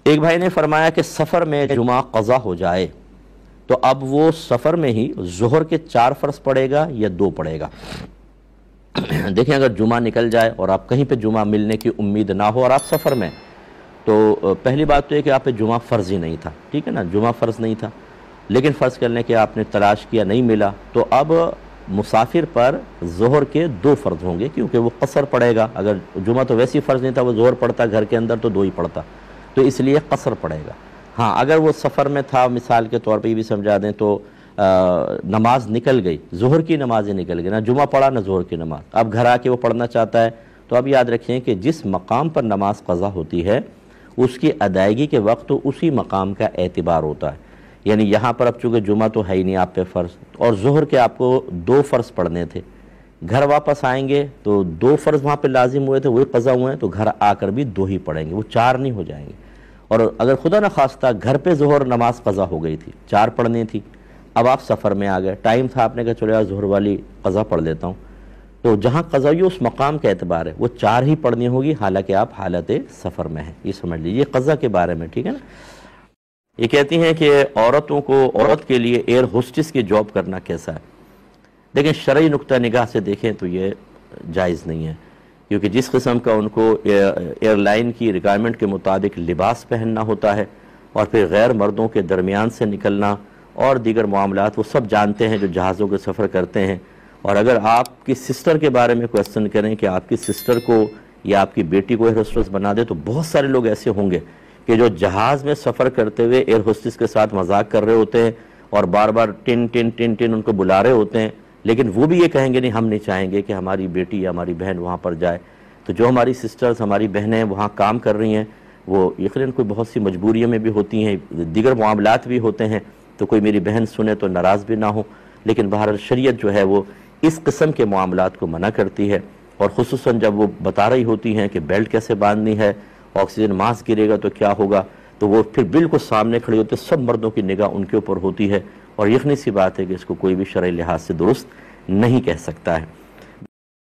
ایک بھائی نے فرمایا کہ سفر میں جمعہ قضا ہو جائے تو اب وہ سفر میں ہی ظہر کے 4 فرض پڑے گا یا 2 پڑے گا؟ دیکھیں، اگر جمعہ نکل جائے اور آپ کہیں پہ جمعہ ملنے کی امید نہ ہو اور آپ سفر میں، تو پہلی بات تو یہ کہ آپ پہ جمعہ فرض ہی نہیں تھا، ٹھیک ہے نا، جمعہ فرض نہیں تھا، لیکن فرض کرنے کہ آپ نے تلاش کیا نہیں ملا، تو اب مسافر پر ظہر کے 2 فرض ہوں گے، کیونکہ وہ قصر پڑے گا۔ اگر جمعہ تو ویسی فرض نہیں تھا، وہ ظہر پڑتا گھر کے اندر تو 2 ہی پڑتا، تو اس لیے قصر پڑے گا۔ ہاں، اگر وہ سفر میں تھا، مثال کے طور پہ یہ بھی سمجھا دیں تو نماز نکل گئی، ظہر کی نماز ہی نکل گئی، نہ جمعہ پڑھا نہ ظہر کی نماز، اب گھر آ کے وہ پڑھنا چاہتا ہے، تو اب یاد رکھیں کہ جس مقام پر نماز قضا ہوتی ہے اس کی ادائیگی کے وقت تو اسی مقام کا اعتبار ہوتا ہے۔ یعنی یہاں پر اب چونکہ جمعہ تو ہے ہی نہیں آپ پہ فرض، اور ظہر کے آپ کو 2 فرض پڑھنے تھے، گھر واپس آئیں گے تو 2 فرض وہاں پہ لازم ہوئے تھے، وہی قضا ہوئے ہیں، تو گھر آ کر بھی 2 ہی پڑھیں گے، وہ 4 نہیں ہو جائیں گے۔ اور اگر خدا نخواستہ گھر پہ ظہر نماز قضا ہو گئی تھی، 4 پڑھنی تھی، اب آپ سفر میں آ گئے، ٹائم تھا، آپ نے کہا چلو یار ظہر والی قضا پڑھ لیتا ہوں، تو جہاں قضا ہوئی اس مقام کا اعتبار ہے، وہ 4 ہی پڑھنی ہوگی، حالانکہ آپ حالت سفر میں ہیں۔ یہ سمجھ لیجیے، یہ قضا کے بارے میں، ٹھیک ہے نا۔ یہ کہتی ہیں کہ عورت کے لیے ایئر ہوسٹس کی جاب کرنا کیسا ہے؟ لیکن شرعی نقطہ نگاہ سے دیکھیں تو یہ جائز نہیں ہے، کیونکہ جس قسم کا ان کو ایئر لائن کی ریکوائرمنٹ کے مطابق لباس پہننا ہوتا ہے، اور پھر غیر مردوں کے درمیان سے نکلنا اور دیگر معاملات وہ سب جانتے ہیں جو جہازوں کے سفر کرتے ہیں۔ اور اگر آپ کی سسٹر کے بارے میں کویسچن کریں کہ آپ کی سسٹر کو یا آپ کی بیٹی کو ایئر ہوسٹس بنا دے، تو بہت سارے لوگ ایسے ہوں گے کہ جو جہاز میں سفر کرتے ہوئے ایئر ہوسٹس کے ساتھ مذاق کر رہے ہوتے ہیں اور بار بار ٹن ٹن ٹن ٹن ان کو بلا رہے ہوتے ہیں، لیکن وہ بھی یہ کہیں گے نہیں، ہم نہیں چاہیں گے کہ ہماری بیٹی یا ہماری بہن وہاں پر جائے۔ تو جو ہماری سسٹرز، ہماری بہنیں وہاں کام کر رہی ہیں، وہ یقیناً کوئی بہت سی مجبوریوں میں بھی ہوتی ہیں، دیگر معاملات بھی ہوتے ہیں، تو کوئی میری بہن سنے تو ناراض بھی نہ ہو، لیکن بہرحال شریعت جو ہے وہ اس قسم کے معاملات کو منع کرتی ہے، اور خصوصاً جب وہ بتا رہی ہوتی ہیں کہ بیلٹ کیسے باندھنی ہے، آکسیجن ماسک گرے گا تو کیا ہوگا، تو وہ پھر بالکل سامنے کھڑی ہوتی ہے، سب مردوں کی نگاہ ان کے اوپر ہوتی ہے، اور یقینی سی بات ہے کہ اس کو کوئی بھی شرعی لحاظ سے درست نہیں کہہ سکتا ہے۔